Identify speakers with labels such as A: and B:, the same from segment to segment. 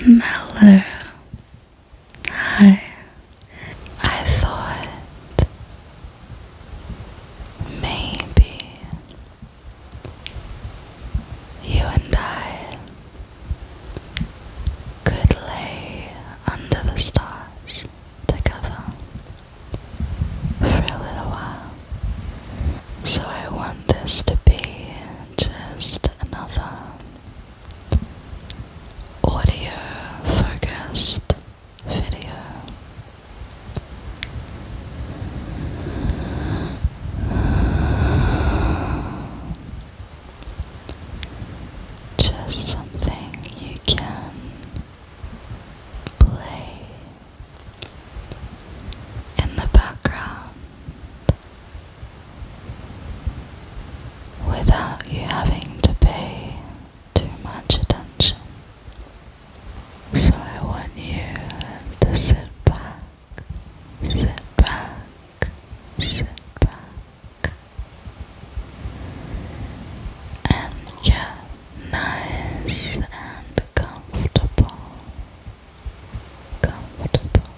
A: Hello. Hi. I thought maybe you and I could lay under the stars together for a little while. So I want this to be just another audio focused video. Just something you can play in the background without you having to pay too much attention. So I want you to sit back, sit back, sit back, and get nice and comfortable, comfortable,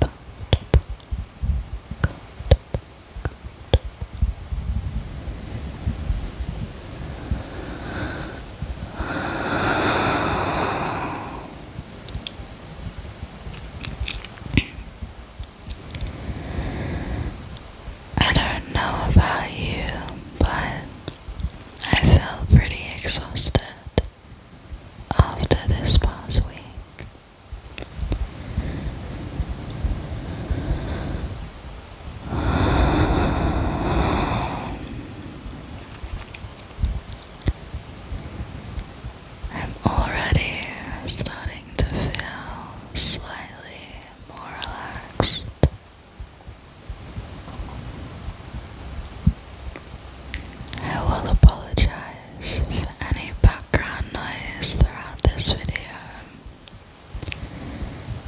A: comfortable, I don't know about you, but I feel pretty exhausted after this past week. I'm already starting to feel slightly more relaxed. I will apologize for any background noise throughout this video.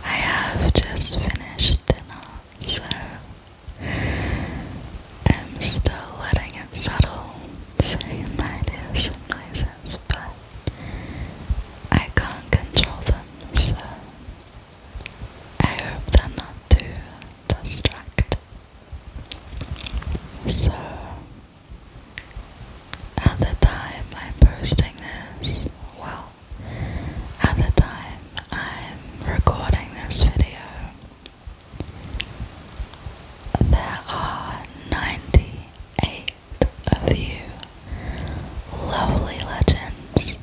A: I have just finished dinner, so I'm still letting it settle, so you might hear some noises, but I can't control them, so I hope they're not too distracting. So, at the time I'm posting this, well, at the time I'm recording this video, there are 98 of you lovely legends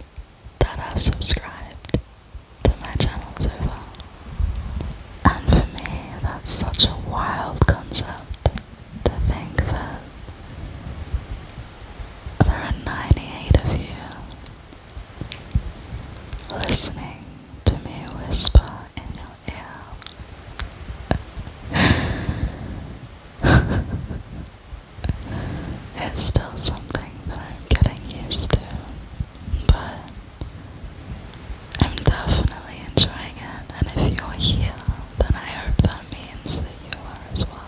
A: that have subscribed to my channel so far. And for me, that's such a wild concept to think that there are 98 of you listening to me whisper in your ear. It's still something that I'm getting used to, but I'm definitely enjoying it, and if you're here, then I hope that means that you are as well.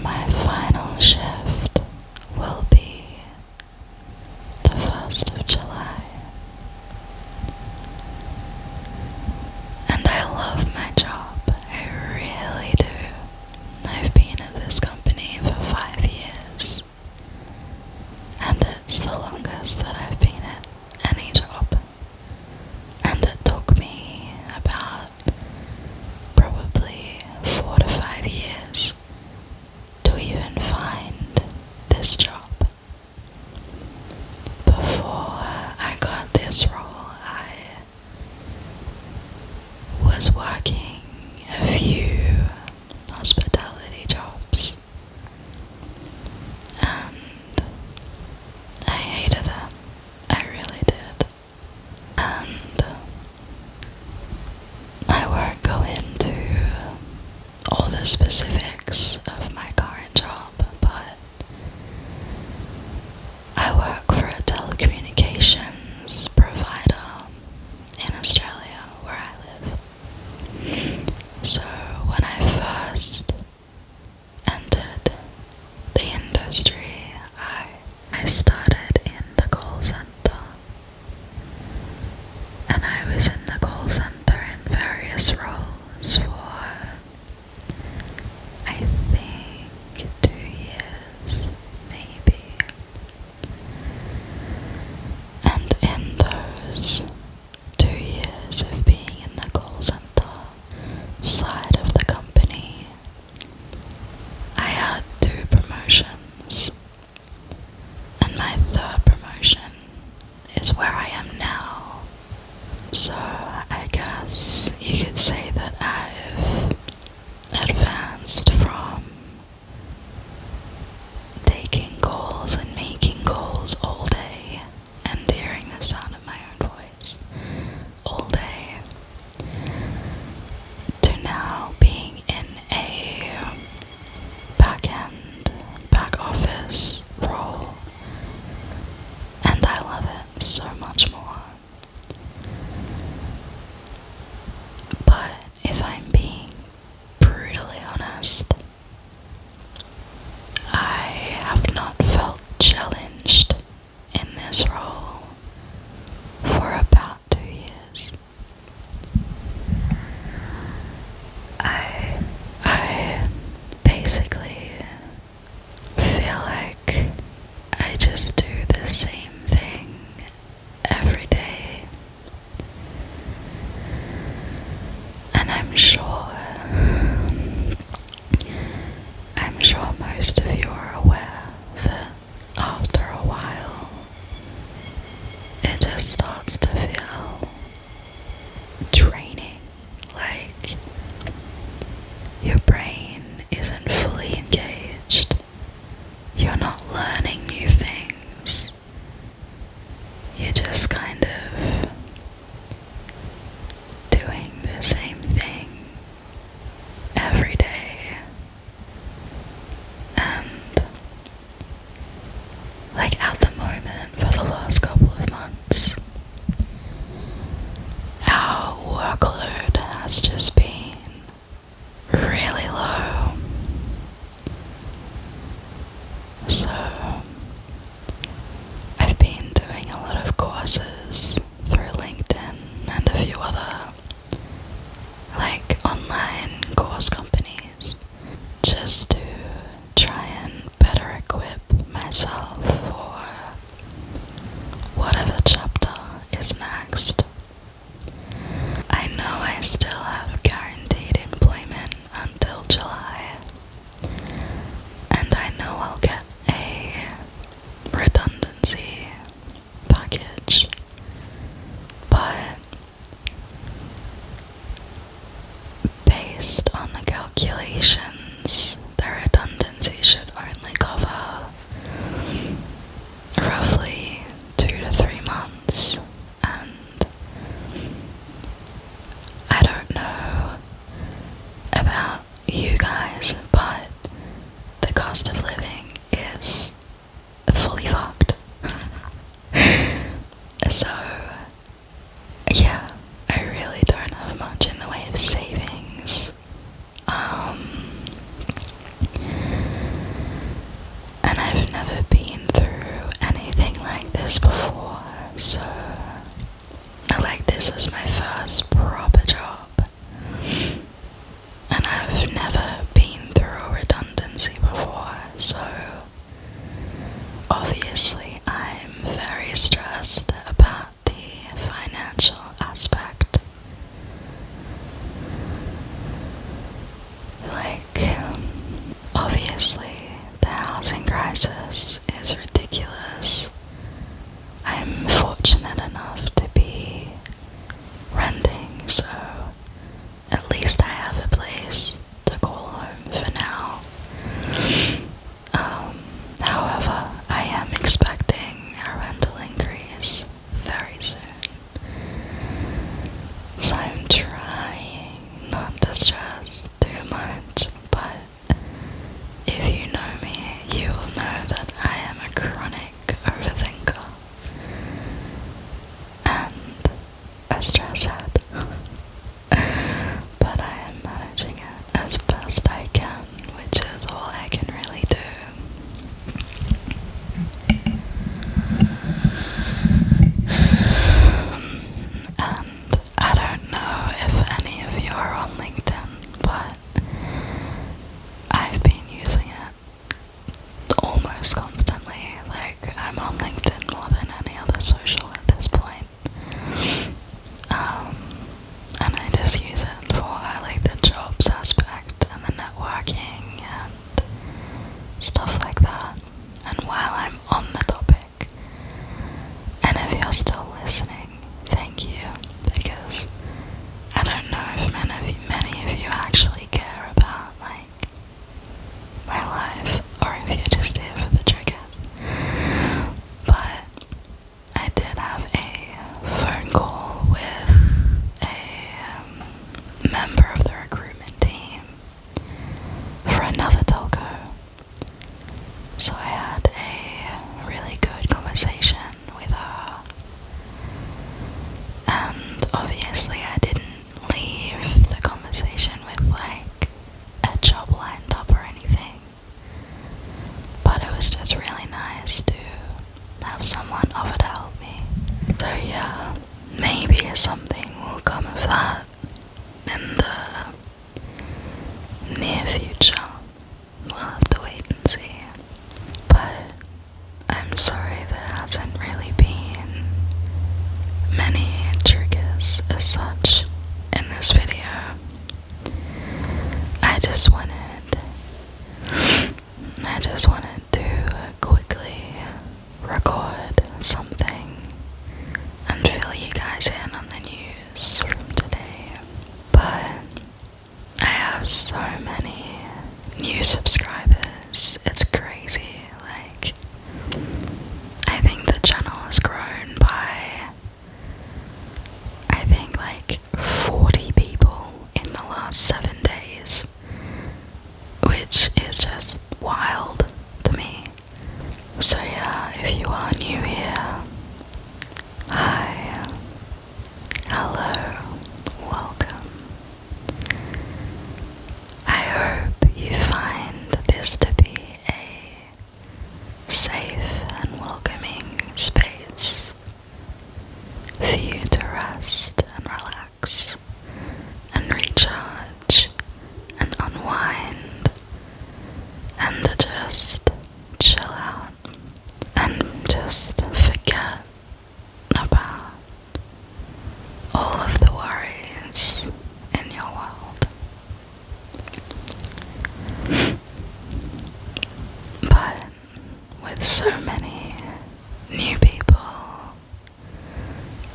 A: my final shift will be the 1st of July. And I love my job, I really do. I've been at this company for 5 years, and it's the longest that I've been at any job. And it took me about probably 4 to 5 years to even find this job. Before I got this role, I was working a few hospitality jobs, and I hated it. I really did. And I won't go into all the specifics of my current job, but I work for a telecommunications provider in Australia where I live. So when I first entered the industry, I started in the call center, and I was in the call center in various roles for I think 2 years, maybe. And in those 2 years of being in the call center side of the company, I had 2 promotions, and my 3rd promotion is where I am now. So I guess you could say that I've advanced from taking calls and making calls all day and hearing the sound of my own voice all day to now being in a back office role, and I love it so much more. But if I'm being brutally honest, I have not felt challenged in this role for about 2 years. I basically feel like I just do the same thing every day, and I'm sure most of you are aware that after a while it just starts to feel draining, like your brain isn't fully engaged, you're not learning new things, you're just kind of doing the same thing every day. And So, like, this is my first proper job, and I've never been through a redundancy before, so obviously I'm very stressed about the financial aspect. Like, obviously the housing crisis is ridiculous. I'm fortunate enough to be renting, so at least I have a place to call home for now. However, I am expecting a rental increase very soon, so I'm trying not to stress too much, but if you know me, you will know that I am a chronic overthinker and a stress head. But I am managing it as best I can, which is all I can really do. And I don't know if any of you are on LinkedIn, but I've been using it almost constantly. Like, I'm on LinkedIn more than any other social at this point. And I just use it for like the jobs aspect and the networking and stuff like that. And while I'm on the topic, and if you're still listening, thank you, because I don't know if many of you actually care about like my life, or if you're just here for the triggers. But I did have a phone call with a member of the recruitment team for another telco. So I had a really good conversation with her, and obviously I didn't leave the conversation with like a job lined up or anything, but it was just really nice to have someone offer to help me. So yeah, maybe something will come of that in the near future. We'll have to wait and see. But I'm sorry there hasn't really been many triggers as such in this video. I just wanted to quickly record something and fill you guys in on the news from today. But I have so many new subscribers, it's crazy. Like, I think the channel has grown by, I think, like 40 people in the last 7 days, which is just wild to me. So yeah, if you are new here, hi, hello, welcome. I hope you find this to be a safe and welcoming space for you to rest and relax and recharge and unwind and to just chill out and just forget about all of the worries in your world. But with so many new people,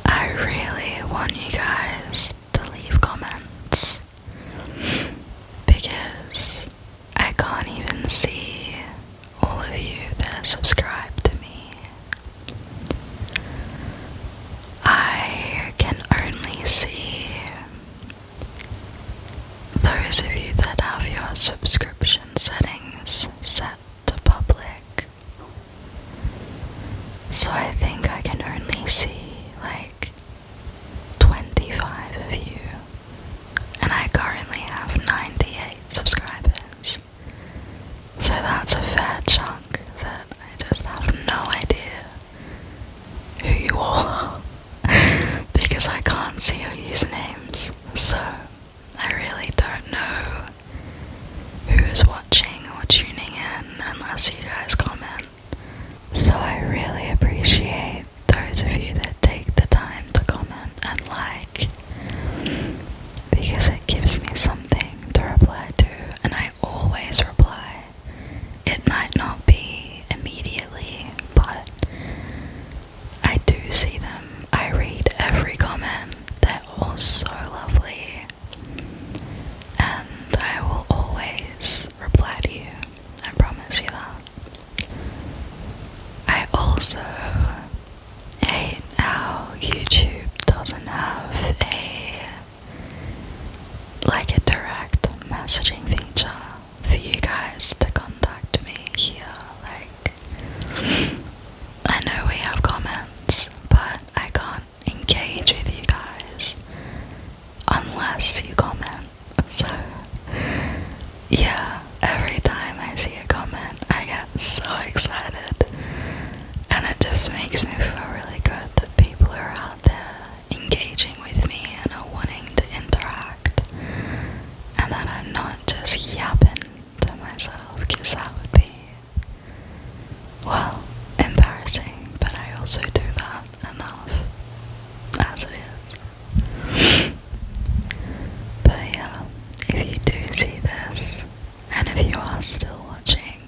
A: I really want you guys to leave comments, because I can't even see all of you that are subscribed to me. I can only see those of you that have your subscription settings set to public. So I as you guys comment. So I really appreciate those of you that take the time to comment and like, because it gives me something to reply to, and I always reply. It might not be immediately, but I do see them. I read every comment. They're all so lovely, and I will always reply to you. I promise you that. I also hate how YouTube doesn't have a direct messaging feature for you guys to contact me here. Like, I know we have comments, but I can't engage with you guys unless you comment. So yeah, every time I see a comment, I get so excited, and it just makes me feel really good that people are out there engaging with me and are wanting to interact, and that I'm not just yapping to myself, because that would be, well, embarrassing, but I also do that enough as it is. But yeah, if you do see this, and if you are still watching,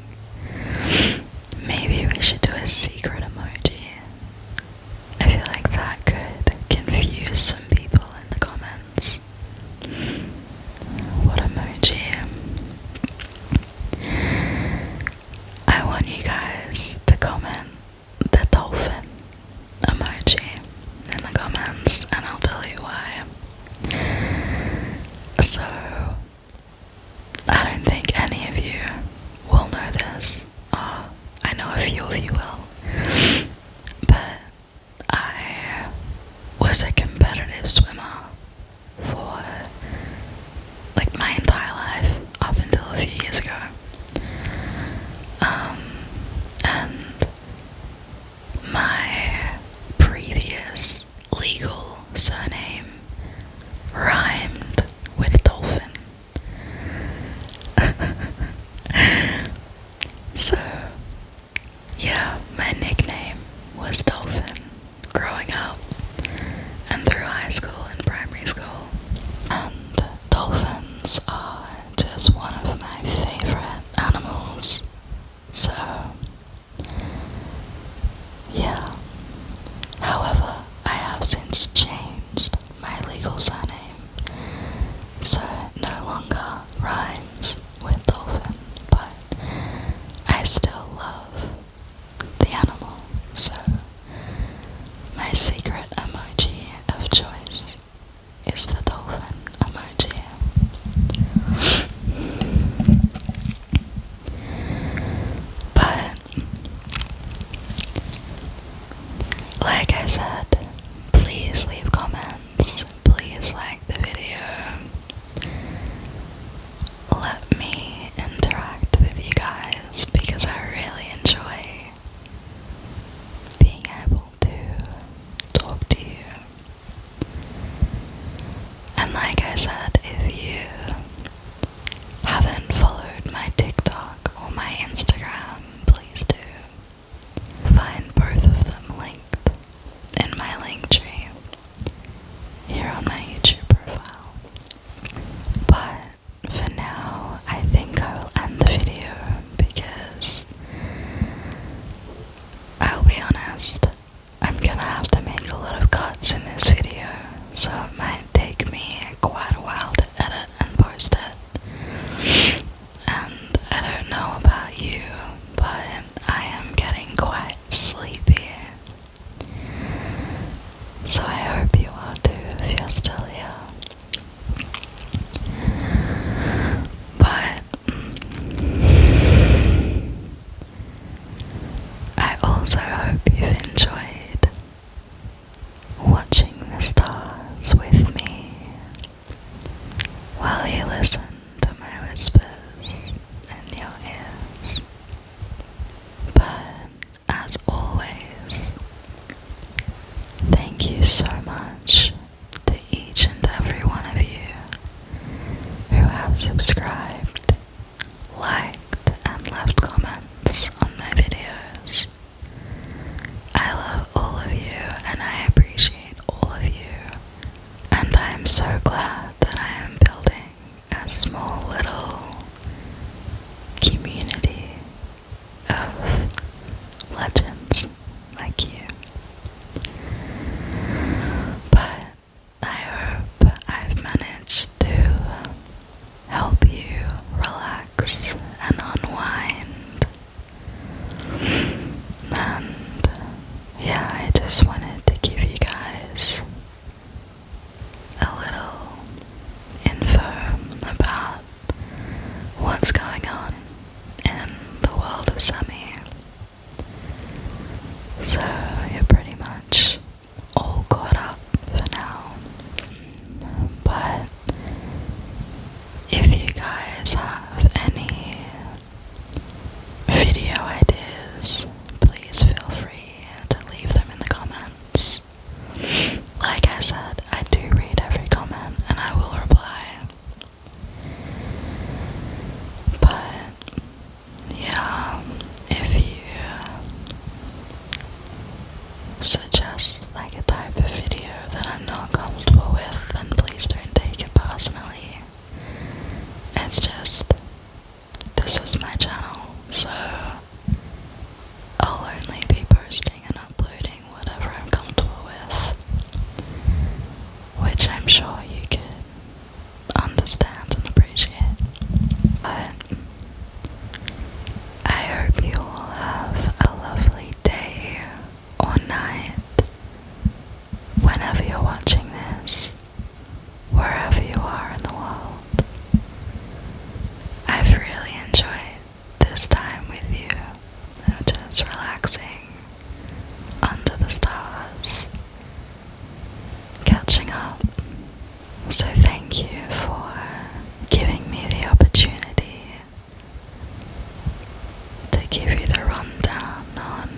A: give you the rundown on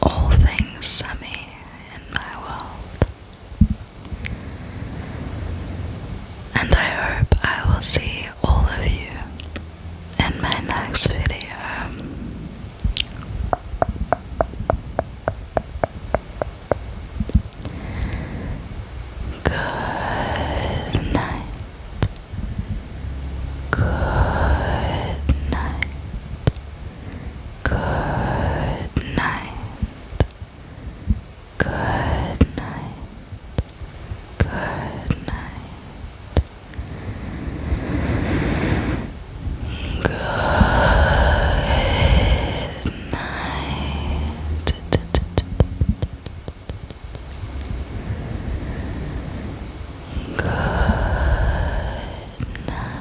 A: all things semi in my world. And I hope I will see all of you in my next video. Good night. Good night. Good night. Good night. Good night. Good night. Good night.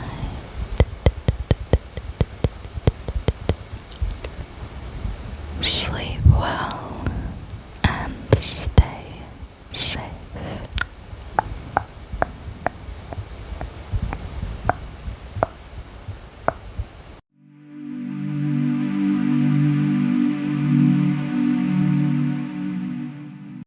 A: Sleep well.